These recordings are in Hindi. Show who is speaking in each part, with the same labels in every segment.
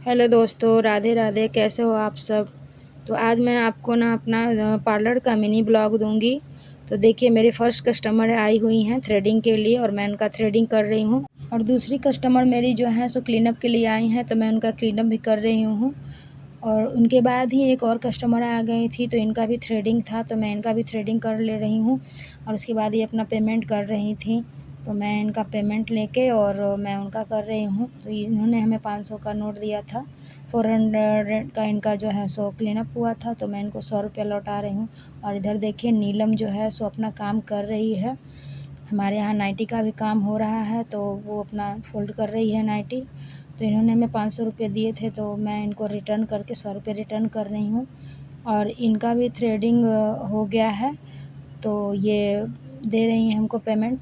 Speaker 1: हेलो दोस्तों, राधे राधे। कैसे हो आप सब। तो आज मैं आपको ना अपना पार्लर का मिनी ब्लॉग दूंगी। तो देखिए, मेरी फ़र्स्ट कस्टमर आई हुई हैं थ्रेडिंग के लिए और मैं उनका थ्रेडिंग कर रही हूँ। और दूसरी कस्टमर मेरी जो है सो क्लीनअप के लिए आई हैं, तो मैं उनका क्लीनअप भी कर रही हूँ। और उनके बाद ही एक और कस्टमर आ गई थी, तो इनका भी थ्रेडिंग था, तो मैं इनका भी थ्रेडिंग कर ले रही हूँ। और उसके बाद ये अपना पेमेंट कर रही थी, तो मैं इनका पेमेंट लेके और मैं उनका कर रही हूँ। तो इन्होंने हमें 500 का नोट दिया था। 400 का इनका जो है सो क्लीनअप हुआ था, तो मैं इनको 100 रुपया लौटा रही हूँ। और इधर देखिए, नीलम जो है सो अपना काम कर रही है। हमारे यहाँ नाइटी का भी काम हो रहा है, तो वो अपना फ़ोल्ड कर रही है नाइटी। तो इन्होंने हमें 500 रुपये दिए थे, तो मैं इनको रिटर्न करके 100 रुपये रिटर्न कर रही हूँ। और इनका भी थ्रेडिंग हो गया है, तो ये दे रही हैं हमको पेमेंट।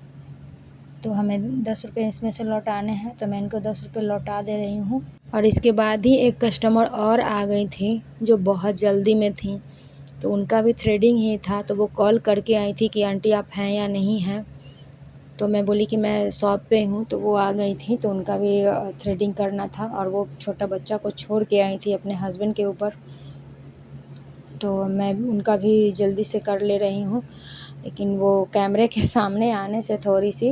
Speaker 1: तो हमें 10 रुपये इसमें से लौटाने हैं, तो मैं इनको 10 रुपये लौटा दे रही हूँ। और इसके बाद ही एक कस्टमर और आ गई थी, जो बहुत जल्दी में थी। तो उनका भी थ्रेडिंग ही था, तो वो कॉल करके आई थी कि आंटी आप हैं या नहीं हैं। तो मैं बोली कि मैं शॉप पे हूँ, तो वो आ गई थी, तो उनका भी थ्रेडिंग करना था। और वो छोटा बच्चा को छोड़ के आई थी अपने हस्बैंड के ऊपर, तो मैं उनका भी जल्दी से कर ले रही हूँ। लेकिन वो कैमरे के सामने आने से थोड़ी सी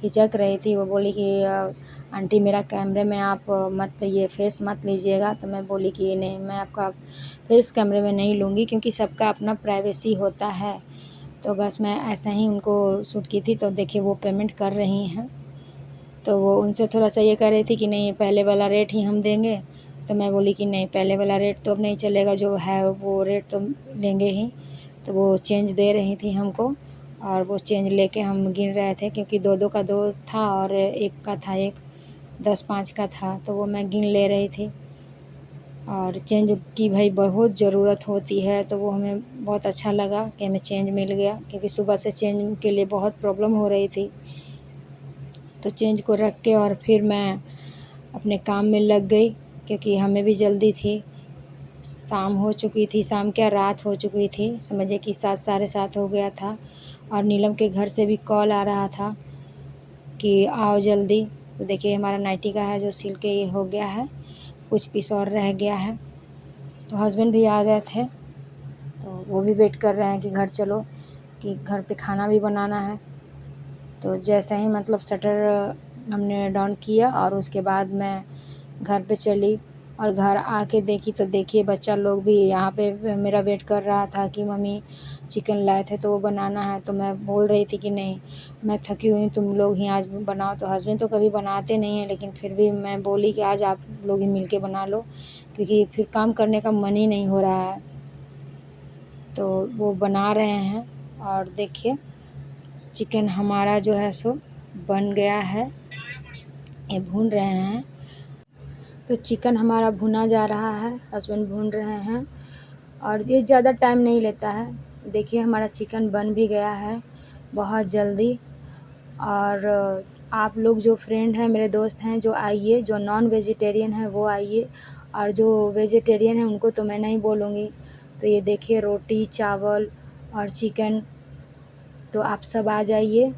Speaker 1: हिचक रही थी। वो बोली कि आंटी मेरा कैमरे में आप मत ये फेस मत लीजिएगा। तो मैं बोली कि नहीं, मैं आपका फेस कैमरे में नहीं लूँगी, क्योंकि सबका अपना प्राइवेसी होता है। तो बस मैं ऐसा ही उनको शूट की थी। तो देखिए, वो पेमेंट कर रही हैं। तो वो उनसे थोड़ा सा ये कह रही थी कि नहीं, पहले वाला रेट ही हम देंगे। तो मैं बोली कि नहीं, पहले वाला रेट तो अब नहीं चलेगा, जो है वो रेट तो लेंगे ही। तो वो चेंज दे रही थी हमको, और वो चेंज लेके हम गिन रहे थे, क्योंकि दो दो का दो था और एक का था एक, 10-5 का था, तो वो मैं गिन ले रही थी। और चेंज की भाई बहुत ज़रूरत होती है, तो वो हमें बहुत अच्छा लगा कि हमें चेंज मिल गया, क्योंकि सुबह से चेंज के लिए बहुत प्रॉब्लम हो रही थी। तो चेंज को रख के और फिर मैं अपने काम में लग गई, क्योंकि हमें भी जल्दी थी। शाम हो चुकी थी, शाम क्या रात हो चुकी थी, समझिए कि 7 साढ़े 7 हो गया था। और नीलम के घर से भी कॉल आ रहा था कि आओ जल्दी। तो देखिए, हमारा नाइटी का है जो सिल के ये हो गया है, कुछ पीस और रह गया है। तो हस्बैंड भी आ गए थे, तो वो भी वेट कर रहे हैं कि घर चलो, कि घर पे खाना भी बनाना है। तो जैसे ही मतलब शटर हमने डाउन किया और उसके बाद मैं घर पे चली और घर आके देखी, तो देखिए बच्चा लोग भी यहाँ पे मेरा वेट कर रहा था कि मम्मी चिकन लाए थे तो वो बनाना है। तो मैं बोल रही थी कि नहीं, मैं थकी हुई, तुम लोग ही आज बनाओ। तो हस्बैंड तो कभी बनाते नहीं हैं, लेकिन फिर भी मैं बोली कि आज आप लोग ही मिल के बना लो, क्योंकि फिर काम करने का मन ही नहीं हो रहा है। तो वो बना रहे हैं, और देखिए चिकन हमारा जो है सो बन गया है, ये भून रहे हैं। तो चिकन हमारा भुना जा रहा है, हस्बैंड भून रहे हैं, और ये ज़्यादा टाइम नहीं लेता है। देखिए, हमारा चिकन बन भी गया है बहुत जल्दी। और आप लोग जो फ्रेंड हैं, मेरे दोस्त हैं, जो आइए, जो नॉन वेजिटेरियन हैं वो आइए, और जो वेजिटेरियन हैं उनको तो मैं नहीं बोलूँगी। तो ये देखिए, रोटी चावल और चिकन, तो आप सब आ जाइए।